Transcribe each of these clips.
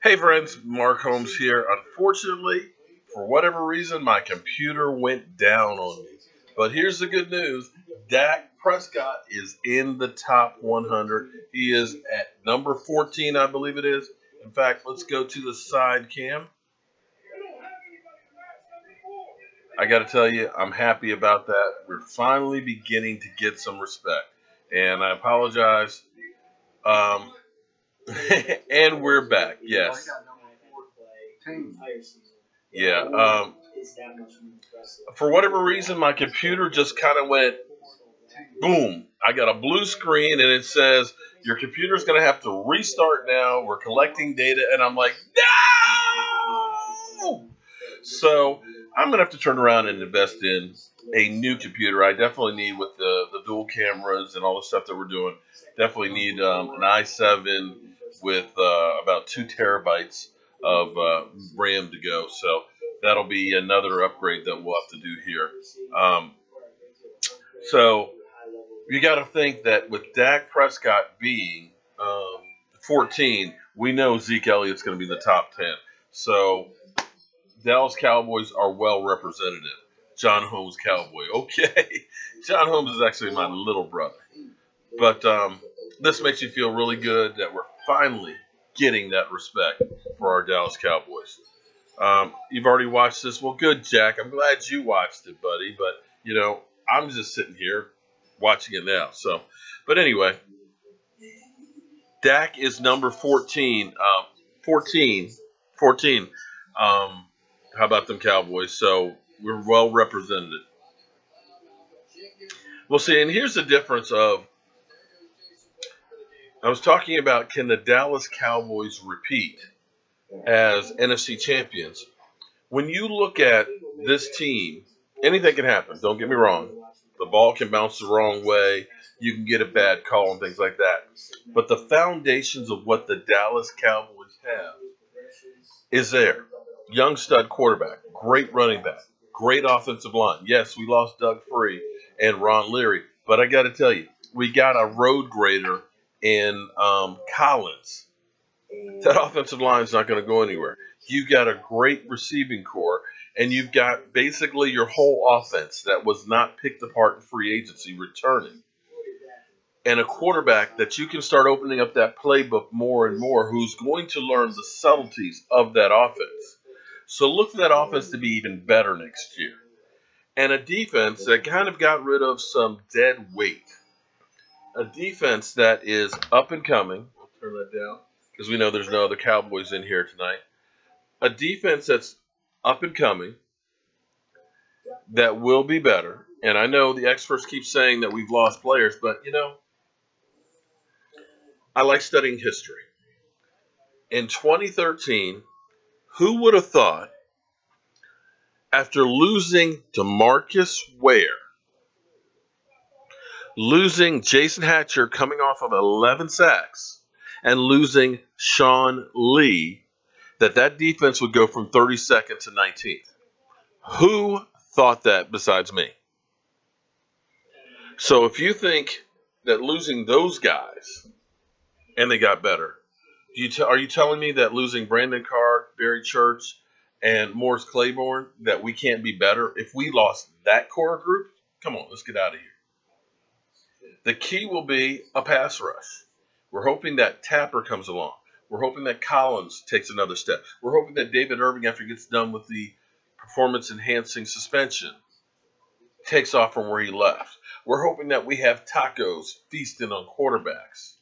Hey friends, Mark Holmes here. Unfortunately, for whatever reason, my computer went down on me. But here's the good news. Dak Prescott is in the top 100. He is at number 14, I believe it is. In fact, let's go to the side cam. I got to tell you, I'm happy about that. We're finally beginning to get some respect. And I apologize. And we're back, yes. Yeah. For whatever reason, my computer just kind of went boom. I got a blue screen and it says, your computer's going to have to restart now. We're collecting data. And I'm like, no! So I'm going to have to turn around and invest in a new computer. I definitely need, with the dual cameras and all the stuff that we're doing, definitely need an i7 with about 2 terabytes of RAM to go. So that'll be another upgrade that we'll have to do here. So you got to think that with Dak Prescott being 14, we know Zeke Elliott's going to be in the top 10. So Dallas Cowboys are well represented. John Holmes Cowboy. Okay. John Holmes is actually my little brother. But this makes you feel really good that we're finally getting that respect for our Dallas Cowboys. You've already watched this. Well, good, Jack. I'm glad you watched it, buddy. But, you know, I'm just sitting here watching it now. So, but anyway, Dak is number 14. 14. How about them Cowboys? So we're well represented. Well, see, and here's the difference of, I was talking about, can the Dallas Cowboys repeat as NFC champions? When you look at this team, anything can happen. Don't get me wrong. The ball can bounce the wrong way. You can get a bad call and things like that. But the foundations of what the Dallas Cowboys have is there. Young stud quarterback, great running back, great offensive line. Yes, we lost Doug Free and Ron Leary. But I got to tell you, we got a road grader in Collins. That offensive line is not going to go anywhere. You got a great receiving core, and you've got basically your whole offense that was not picked apart in free agency returning. And a quarterback that you can start opening up that playbook more and more, who's going to learn the subtleties of that offense. So look for that offense to be even better next year. And a defense that kind of got rid of some dead weight. A defense that is up and coming. I'll turn that down because we know there's no other Cowboys in here tonight. A defense that's up and coming that will be better. And I know the experts keep saying that we've lost players, but, you know, I like studying history. In 2013, who would have thought, after losing DeMarcus Ware, losing Jason Hatcher coming off of 11 sacks, and losing Sean Lee, that defense would go from 32nd to 19th? Who thought that besides me? So if you think that losing those guys, and they got better, are you telling me that losing Brandon Carr, Barry Church, and Morris Claiborne, that we can't be better if we lost that core group? Come on, let's get out of here. The key will be a pass rush. We're hoping that Tapper comes along. We're hoping that Collins takes another step. We're hoping that David Irving, after he gets done with the performance-enhancing suspension, takes off from where he left. We're hoping that we have Tacos feasting on quarterbacks.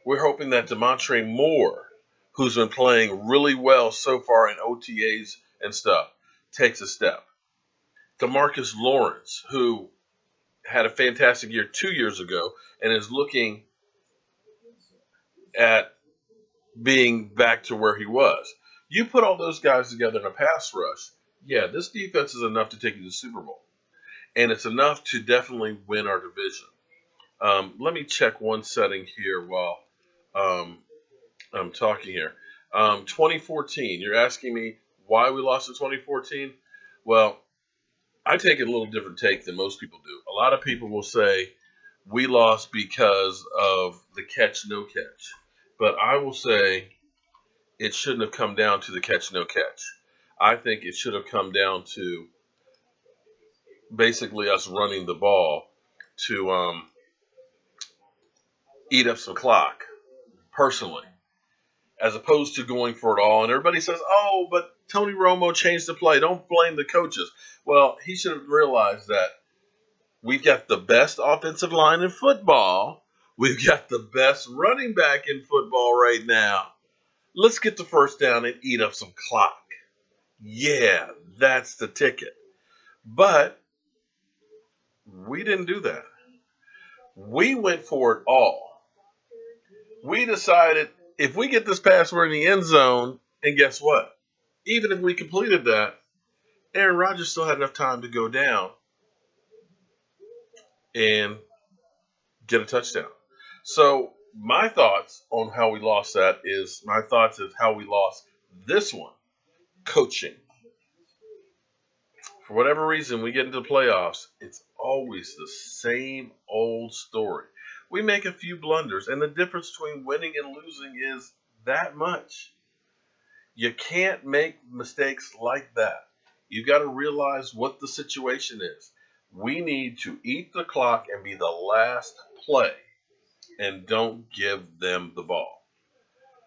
We're hoping that Demontre Moore, who's been playing really well so far in OTAs and stuff, takes a step. DeMarcus Lawrence, who had a fantastic year 2 years ago and is looking at being back to where he was. You put all those guys together in a pass rush, yeah, this defense is enough to take you to the Super Bowl. And it's enough to definitely win our division. Let me check one setting here while I'm talking here. 2014, you're asking me why we lost in 2014? Well, I take a little different take than most people do. A lot of people will say we lost because of the catch, no catch. But I will say it shouldn't have come down to the catch, no catch. I think it should have come down to basically us running the ball to eat up some clock, personally, as opposed to going for it all. And everybody says, oh, but Tony Romo changed the play. Don't blame the coaches. Well, he should have realized that we've got the best offensive line in football. We've got the best running back in football right now. Let's get the first down and eat up some clock. Yeah, that's the ticket. But we didn't do that. We went for it all. We decided if we get this pass, we're in the end zone. And guess what? Even if we completed that, Aaron Rodgers still had enough time to go down and get a touchdown. So my thoughts on how we lost that is how we lost this one. Coaching. For whatever reason, we get into the playoffs, it's always the same old story. We make a few blunders, and the difference between winning and losing is that much. You can't make mistakes like that. You've got to realize what the situation is. We need to eat the clock and be the last play, and don't give them the ball.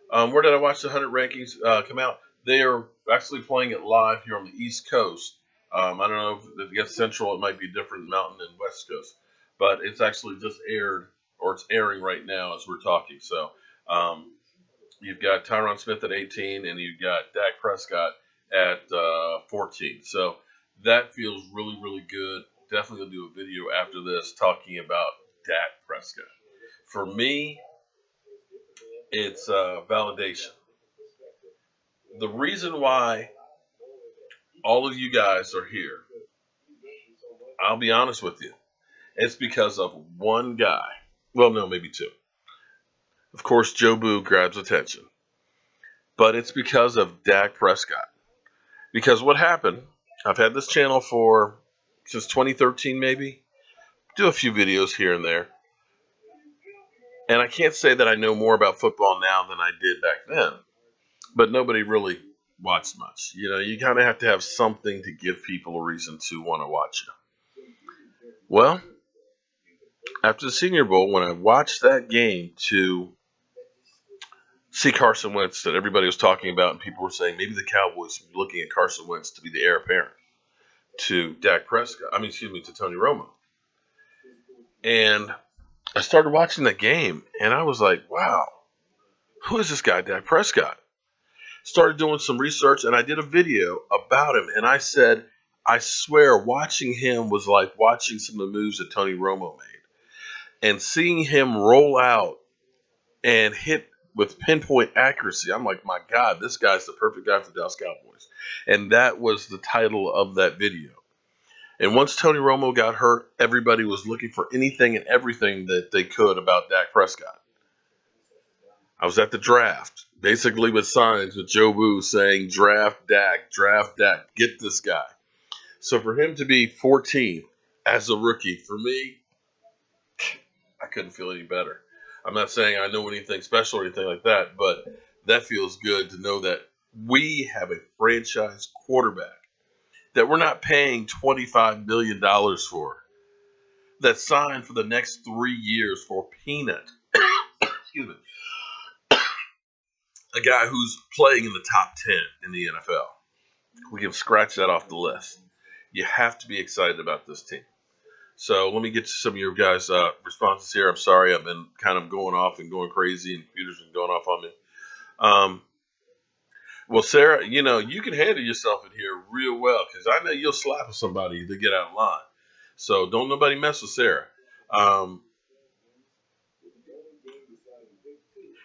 Where did I watch the 100 rankings come out? They are actually playing it live here on the East Coast. I don't know if it gets Central, it might be different Mountain and West Coast. But it's actually just aired, or it's airing right now as we're talking. So you've got Tyron Smith at 18, and you've got Dak Prescott at 14. So that feels really, really good. Definitely going to do a video after this talking about Dak Prescott. For me, it's validation. The reason why all of you guys are here, I'll be honest with you, it's because of one guy. Well, no, maybe two. Of course, Joe Boo grabs attention. But it's because of Dak Prescott. Because what happened, I've had this channel since 2013 maybe. Do a few videos here and there. And I can't say that I know more about football now than I did back then. But nobody really watched much. You know, you kind of have to have something to give people a reason to want to watch you. Well, after the Senior Bowl, when I watched that game to see Carson Wentz that everybody was talking about, and people were saying maybe the Cowboys were looking at Carson Wentz to be the heir apparent to to Tony Romo. And I started watching that game, and I was like, wow, who is this guy, Dak Prescott? Started doing some research, and I did a video about him, and I said, I swear, watching him was like watching some of the moves that Tony Romo made. And seeing him roll out and hit with pinpoint accuracy, I'm like, my God, this guy's the perfect guy for the Dallas Cowboys. And that was the title of that video. And once Tony Romo got hurt, everybody was looking for anything and everything that they could about Dak Prescott. I was at the draft, basically with signs with Joe Boo saying, draft Dak, get this guy. So for him to be 14 as a rookie, for me, I couldn't feel any better. I'm not saying I know anything special or anything like that, but that feels good to know that we have a franchise quarterback that we're not paying $25 million for, that signed for the next 3 years for peanut. Excuse me. A guy who's playing in the top 10 in the NFL. We can scratch that off the list. You have to be excited about this team. So let me get to some of your guys' responses here. I'm sorry, I've been kind of going off and going crazy, and computers have been going off on me. Well, Sarah, you know, you can handle yourself in here real well, because I know you'll slap somebody to get out of line. So don't nobody mess with Sarah.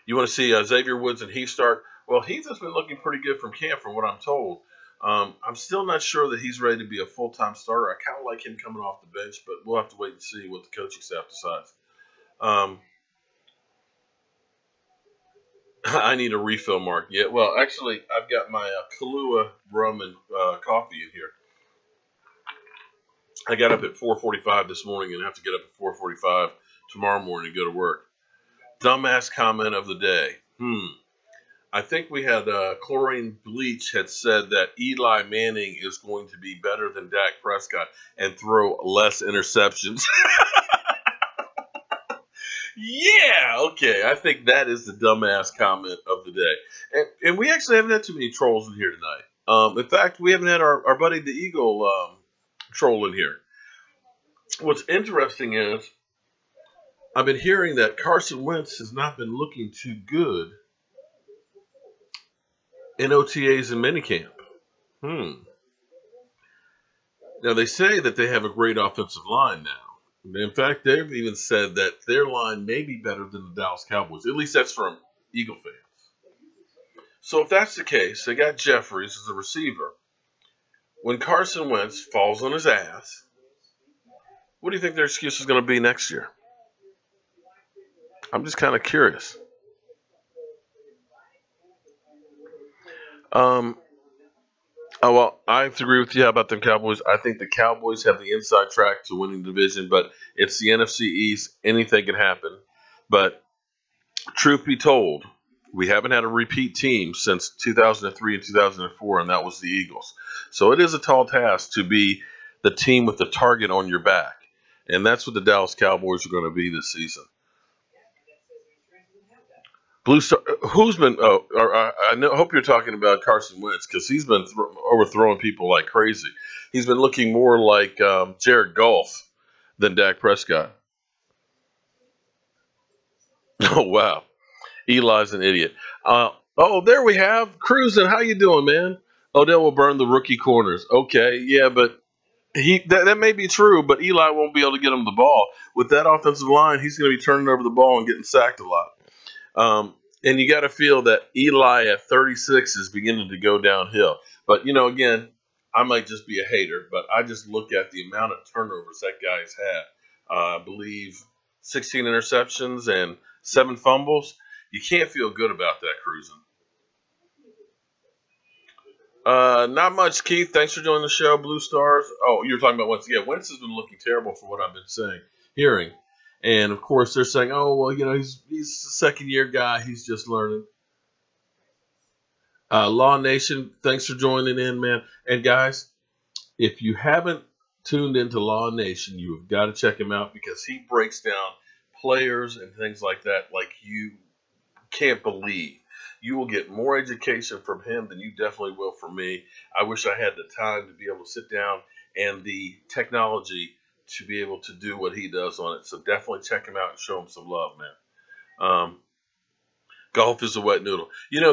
You want to see Xavier Woods and Heath start? Well, Heath has been looking pretty good from camp, from what I'm told. I'm still not sure that he's ready to be a full-time starter. I kind of like him coming off the bench, but we'll have to wait and see what the coaching staff decides. I need a refill, Mark. Yeah, well, actually, I've got my Kahlua rum and coffee in here. I got up at 4:45 this morning and have to get up at 4:45 tomorrow morning to go to work. Dumbass comment of the day. I think we had Chlorine Bleach had said that Eli Manning is going to be better than Dak Prescott and throw less interceptions. Yeah, okay. I think that is the dumbass comment of the day. And we actually haven't had too many trolls in here tonight. In fact, we haven't had our buddy the Eagle troll in here. What's interesting is I've been hearing that Carson Wentz has not been looking too good in OTAs and minicamp. Now, they say that they have a great offensive line now. In fact, they've even said that their line may be better than the Dallas Cowboys. At least that's from Eagle fans. So if that's the case, they got Jeffries as a receiver. When Carson Wentz falls on his ass, what do you think their excuse is going to be next year? I'm just kind of curious. Oh, well, I have to agree with you about the Cowboys. I think the Cowboys have the inside track to winning the division, but it's the NFC East. Anything can happen. But truth be told, we haven't had a repeat team since 2003 and 2004, and that was the Eagles. So it is a tall task to be the team with the target on your back. And that's what the Dallas Cowboys are going to be this season. Blue Star, who's been? Hope you're talking about Carson Wentz because he's been overthrowing people like crazy. He's been looking more like Jared Goff than Dak Prescott. Oh wow, Eli's an idiot. There we have Cruising. How you doing, man? Odell will burn the rookie corners. Okay, yeah, but that may be true, but Eli won't be able to get him the ball with that offensive line. He's going to be turning over the ball and getting sacked a lot. And you got to feel that Eli at 36 is beginning to go downhill. But, again, I might just be a hater, but I just look at the amount of turnovers that guy's had. I believe 16 interceptions and 7 fumbles. You can't feel good about that, Cruising. Not much, Keith. Thanks for joining the show. Blue Stars. Oh, you're talking about Wentz. Yeah, Wentz has been looking terrible for what I've been hearing. And, of course, they're saying, oh, well, he's a second-year guy. He's just learning. Law Nation, thanks for joining in, man. And, guys, if you haven't tuned into Law Nation, you have got to check him out because he breaks down players and things like that like you can't believe. You will get more education from him than you definitely will from me. I wish I had the time to be able to sit down and the technology to be able to do what he does on it. So definitely check him out and show him some love, man. Golf is a wet noodle.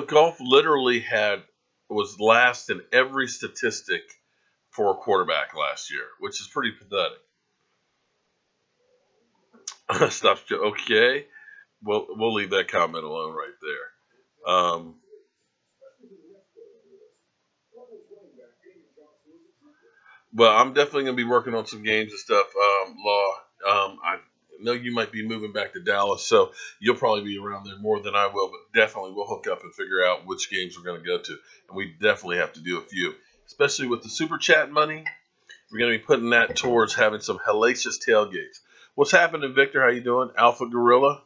Golf literally was last in every statistic for a quarterback last year, which is pretty pathetic. Stop. Okay. We'll leave that comment alone right there. Well, I'm definitely going to be working on some games and stuff, Law. I know you might be moving back to Dallas, so you'll probably be around there more than I will, but definitely we'll hook up and figure out which games we're going to go to. And we definitely have to do a few, especially with the Super Chat money. We're going to be putting that towards having some hellacious tailgates. What's happening, Victor? How you doing? Alpha Gorilla.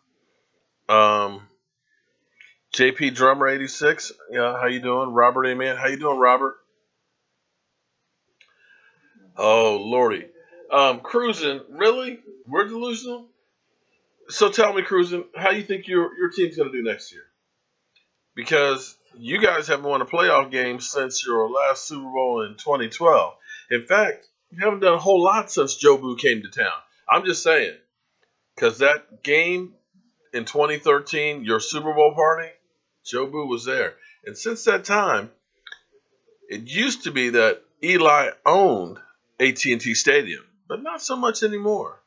JP Drummer 86. Yeah, how you doing? Robert Amen. How you doing, Robert? Oh, Lordy. Cruising, really? We're delusional? So tell me, Cruising, how you think your team's going to do next year? Because you guys haven't won a playoff game since your last Super Bowl in 2012. In fact, you haven't done a whole lot since Jobu came to town. I'm just saying. Because that game in 2013, your Super Bowl party, Jobu was there. And since that time, it used to be that Eli owned AT&T Stadium, but not so much anymore.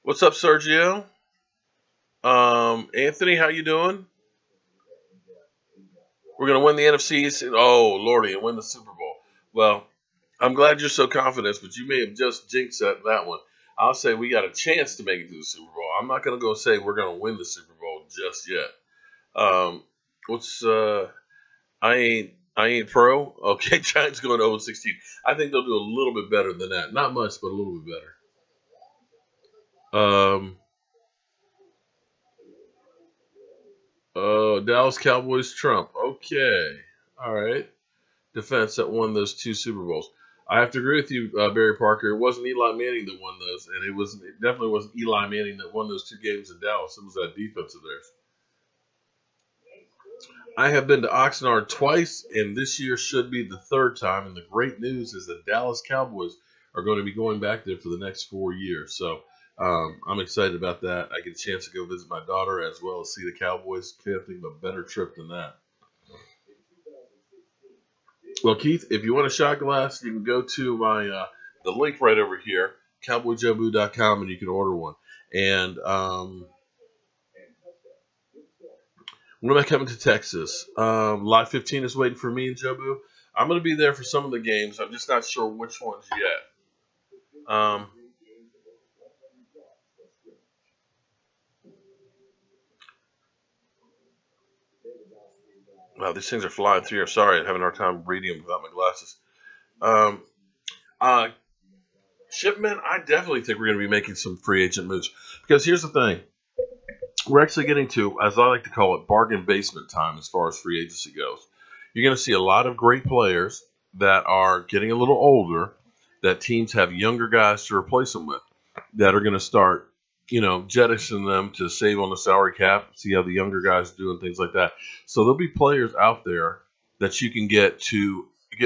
What's up, Sergio? Anthony, how you doing? We're going to win the NFC East. Oh, Lordy, and win the Super Bowl. Well, I'm glad you're so confident, but you may have just jinxed that one. I'll say we got a chance to make it to the Super Bowl. I'm not going to go say we're going to win the Super Bowl just yet. I ain't pro. Okay, Giants going 0-16. I think they'll do a little bit better than that. Not much, but a little bit better. Dallas Cowboys Trump. Okay. All right. Defense that won those 2 Super Bowls. I have to agree with you, Barry Parker. It wasn't Eli Manning that won those, and it definitely wasn't Eli Manning that won those 2 games in Dallas. It was that defense of theirs. I have been to Oxnard twice, and this year should be the 3rd time. And the great news is the Dallas Cowboys are going to be going back there for the next 4 years. So I'm excited about that. I get a chance to go visit my daughter as well as see the Cowboys. Can't think of a better trip than that. Well, Keith, if you want a shot glass, you can go to my the link right over here, cowboyjobu.com, and you can order one. And when am I coming to Texas? Lot 15 is waiting for me and Jobu. I'm going to be there for some of the games. I'm just not sure which ones yet. Wow, these things are flying through here. Sorry, I'm having a hard time reading them without my glasses. Um, uh, Shipman, I definitely think we're going to be making some free agent moves. Because here's the thing. We're actually getting to, as I like to call it, bargain basement time as far as free agency goes. You're going to see a lot of great players that are getting a little older, that teams have younger guys to replace them with, that are going to start, jettisoning them to save on the salary cap, see how the younger guys do and things like that. So there'll be players out there that you can get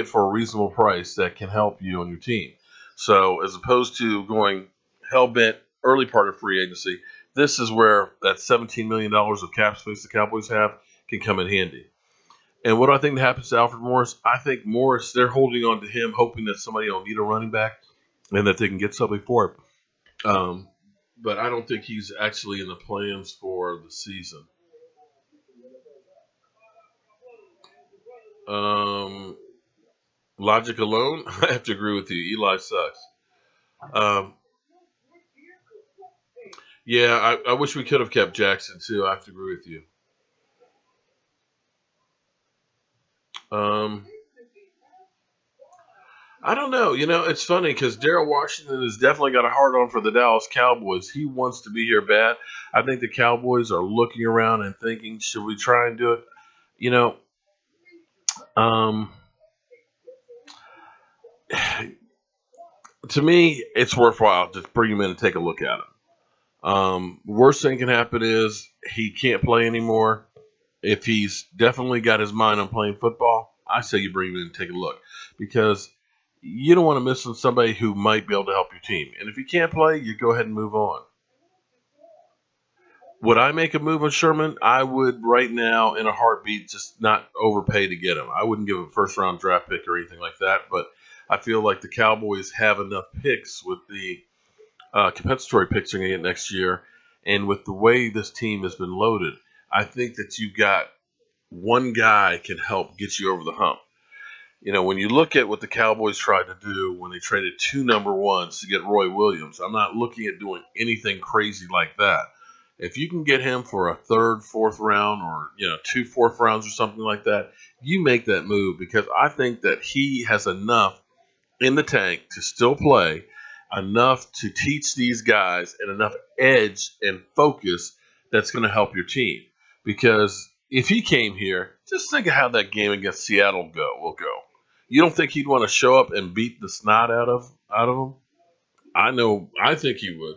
for a reasonable price that can help you on your team. So as opposed to going hell bent early part of free agency, this is where that $17 million of cap space the Cowboys have can come in handy. And what do I think that happens to Alfred Morris? I think Morris, they're holding on to him, hoping that somebody will need a running back and that they can get something for him. But I don't think he's actually in the plans for the season. Logic alone, I have to agree with you. Eli sucks. Yeah, I wish we could have kept Jackson too. I have to agree with you. I don't know. It's funny because Daryl Washington has definitely got a hard on for the Dallas Cowboys. He wants to be here bad. I think the Cowboys are looking around and thinking, should we try and do it? You know, um, to me, it's worthwhile to bring him in and take a look at him. Worst thing can happen is he can't play anymore. If he's definitely got his mind on playing football, I say you bring him in and take a look because you don't want to miss on somebody who might be able to help your team. And if he can't play, you go ahead and move on. Would I make a move on Sherman? I would right now in a heartbeat, just not overpay to get him. I wouldn't give him a first round draft pick or anything like that, but I feel like the Cowboys have enough picks with the compensatory picks they're going to get next year. And with the way this team has been loaded, I think that you've got one guy can help get you over the hump. When you look at what the Cowboys tried to do when they traded 2 number ones to get Roy Williams, I'm not looking at doing anything crazy like that. If you can get him for a 3rd, 4th round or, 2 4th rounds or something like that, you make that move because I think that he has enough in the tank to still play, enough to teach these guys, and enough edge and focus that's going to help your team. Because if he came here, just think of how that game against Seattle will go. You don't think he'd want to show up and beat the snot out of him? I know. I think he would.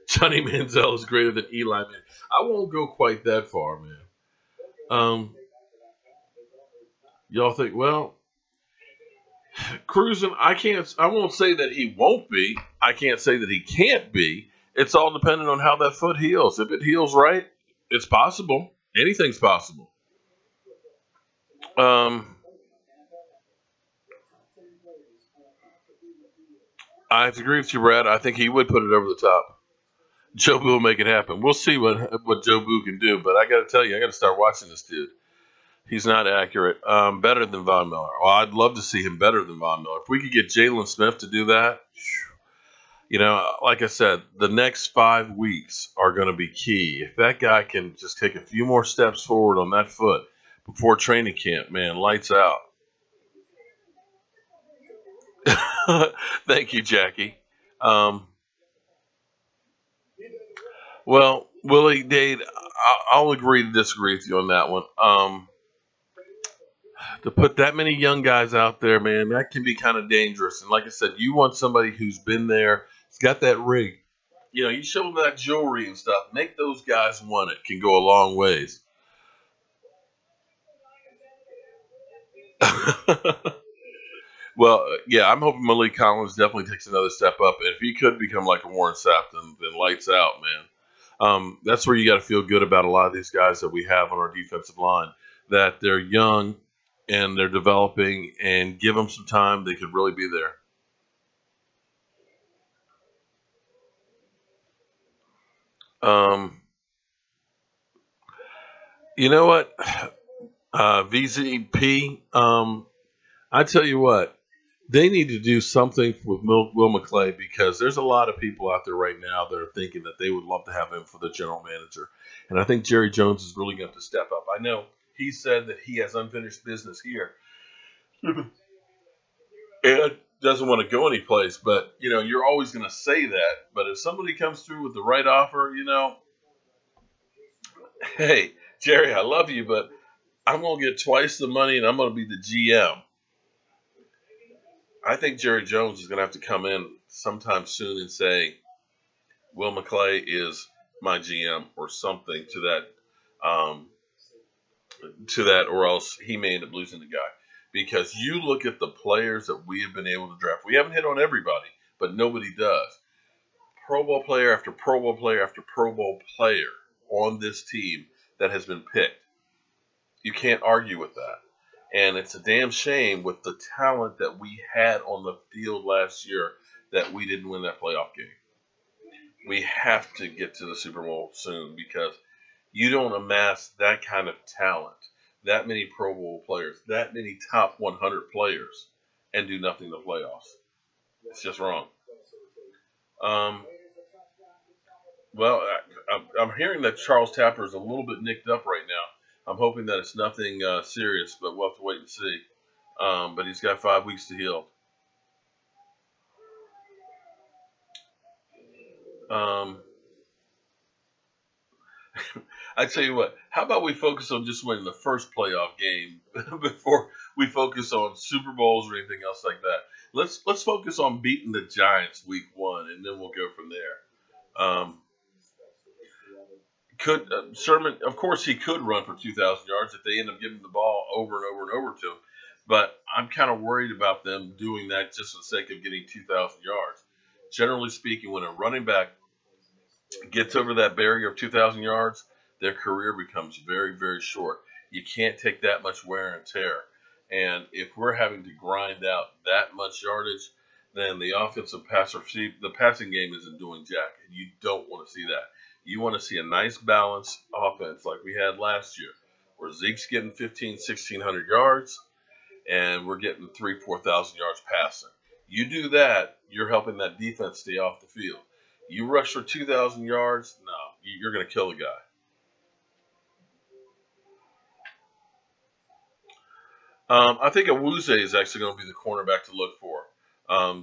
Johnny Manziel is greater than Eli Manning. I won't go quite that far, man. Y'all think, well, cruising, I won't say that he won't be. I can't say that he can't be. It's all dependent on how that foot heals. If it heals right, it's possible. Anything's possible. I have to agree with you, Brad. I think he would put it over the top. Joe Boo will make it happen. We'll see what Joe Boo can do, but I got to tell you, I got to start watching this dude. He's not accurate. Better than Von Miller. Well, I'd love to see him better than Von Miller. If we could get Jalen Smith to do that, like I said, the next 5 weeks are going to be key. If that guy can just take a few more steps forward on that foot before training camp, man, lights out. Thank you, Jackie. Well, Willie, Dade, I'll agree to disagree with you on that one. To put that many young guys out there, man, that can be kind of dangerous. And like I said, you want somebody who's been there, has got that ring. You know, you show them that jewelry and stuff. Make those guys want it. Can go a long ways. Well, yeah, I'm hoping Malik Collins definitely takes another step up. If he could become like a Warren Sapp, then lights out, man. That's where you got to feel good about a lot of these guys that we have on our defensive line, that they're young and they're developing, and give them some time, they could really be there. Um, you know what? VZP, I tell you what, they need to do something with Will McClay, because there's a lot of people out there right now that are thinking that they would love to have him for the general manager. And I think Jerry Jones is really going to have to step up. I know he said that he has unfinished business here and doesn't want to go anyplace, but you're always going to say that. But if somebody comes through with the right offer, hey, Jerry, I love you, but I'm going to get twice the money and I'm going to be the GM. I think Jerry Jones is going to have to come in sometime soon and say, Will McClay is my GM or something um, to that, or else he may end up losing the guy. Because you look at the players that we have been able to draft. We haven't hit on everybody, but nobody does. Pro Bowl player after Pro Bowl player after Pro Bowl player on this team that has been picked. You can't argue with that. And it's a damn shame with the talent that we had on the field last year that we didn't win that playoff game. We have to get to the Super Bowl soon, because you don't amass that kind of talent, that many Pro Bowl players, that many top 100 players, and do nothing in the playoffs. It's just wrong. Um, well, I'm hearing that Charles Tapper is a little bit nicked up right now. I'm hoping that it's nothing serious, but we'll have to wait and see. But he's got 5 weeks to heal. Um, I tell you what, how about we focus on just winning the first playoff game before we focus on Super Bowls or anything else like that? Let's focus on beating the Giants week 1, and then we'll go from there. Could Sherman? Of course, he could run for 2,000 yards if they end up giving the ball over and over and over to him. But I'm kind of worried about them doing that just for the sake of getting 2,000 yards. Generally speaking, when a running back gets over that barrier of 2,000 yards, their career becomes very, very short. You can't take that much wear and tear. And if we're having to grind out that much yardage, then the the passing game isn't doing jack. And you don't want to see that. You want to see a nice balanced offense like we had last year, where Zeke's getting 1,600 yards, and we're getting 4,000 yards passing. You do that, you're helping that defense stay off the field. You rush for 2,000 yards, no, you're going to kill the guy. I think Awuzie is actually going to be the cornerback to look for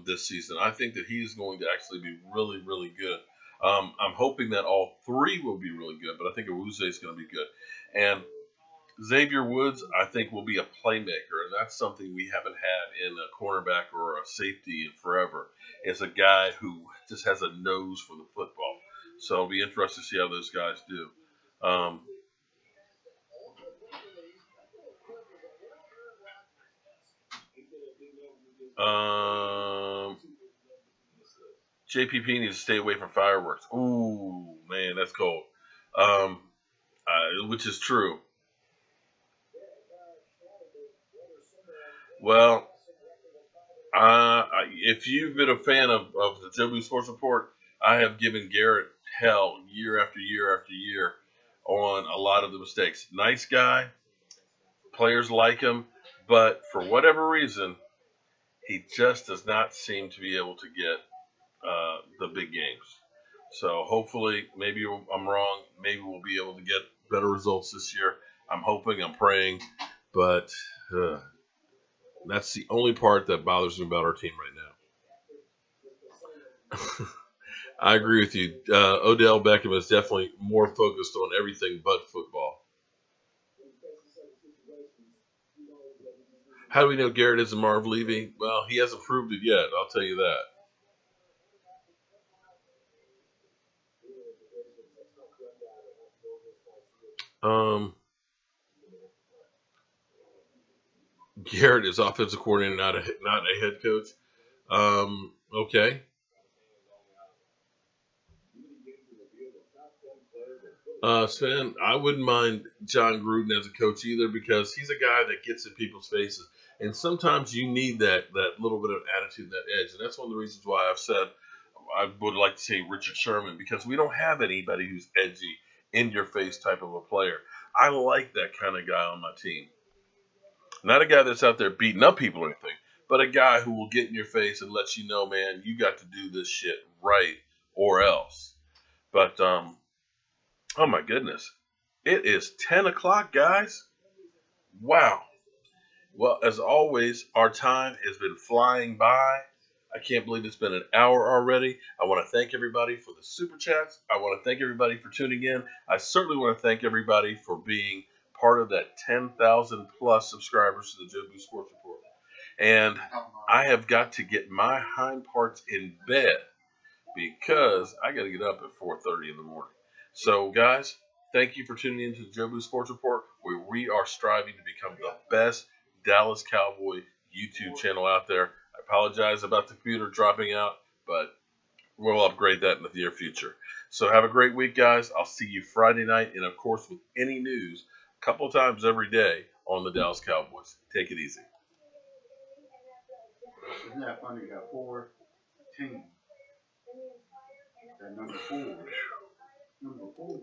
this season. I think that he's going to actually be really, really good. I'm hoping that all three will be really good, but I think Awuzie is going to be good. And Xavier Woods, I think, will be a playmaker, and that's something we haven't had in a cornerback or a safety in forever. Is a guy who just has a nose for the football. So it'll be interesting to see how those guys do. Um, JPP needs to stay away from fireworks. Ooh, man, that's cold. Um, which is true. Well, if you've been a fan of the Jobu Sports Report, I have given Garrett hell year after year after year on a lot of the mistakes. Nice guy, players like him, but for whatever reason, he just does not seem to be able to get the big games. So hopefully, maybe I'm wrong. Maybe we'll be able to get better results this year. I'm hoping, I'm praying, but that's the only part that bothers me about our team right now. I agree with you. Odell Beckham is definitely more focused on everything but football. How do we know Garrett isn't Marv Levy? Well, he hasn't proved it yet. I'll tell you that. Garrett is offensive coordinator, not a head coach. Okay. Sven, I wouldn't mind John Gruden as a coach either because he's a guy that gets in people's faces, and sometimes you need that little bit of attitude, that edge, and that's one of the reasons why I've said I would like to say Richard Sherman because we don't have anybody who's edgy, in your face type of a player. I like that kind of guy on my team. Not a guy that's out there beating up people or anything, but a guy who will get in your face and let you know, man, you got to do this shit right or else. But oh my goodness, it is 10 o'clock, guys. Wow. Well, as always, our time has been flying by. I can't believe it's been an hour already. I want to thank everybody for the super chats. I want to thank everybody for tuning in. I certainly want to thank everybody for being part of that 10,000 plus subscribers to the Joe Boo Sports Report. And I have got to get my hind parts in bed because I got to get up at 4:30 in the morning. So, guys, thank you for tuning in to the Joe Boo Sports Report, where we are striving to become the best Dallas Cowboy YouTube channel out there. I apologize about the computer dropping out, but we'll upgrade that in the near future. So have a great week, guys. I'll see you Friday night, and of course, with any news, a couple of times every day on the Dallas Cowboys. Take it easy. Isn't that funny? You got 4 teams. That number 4. Number 4.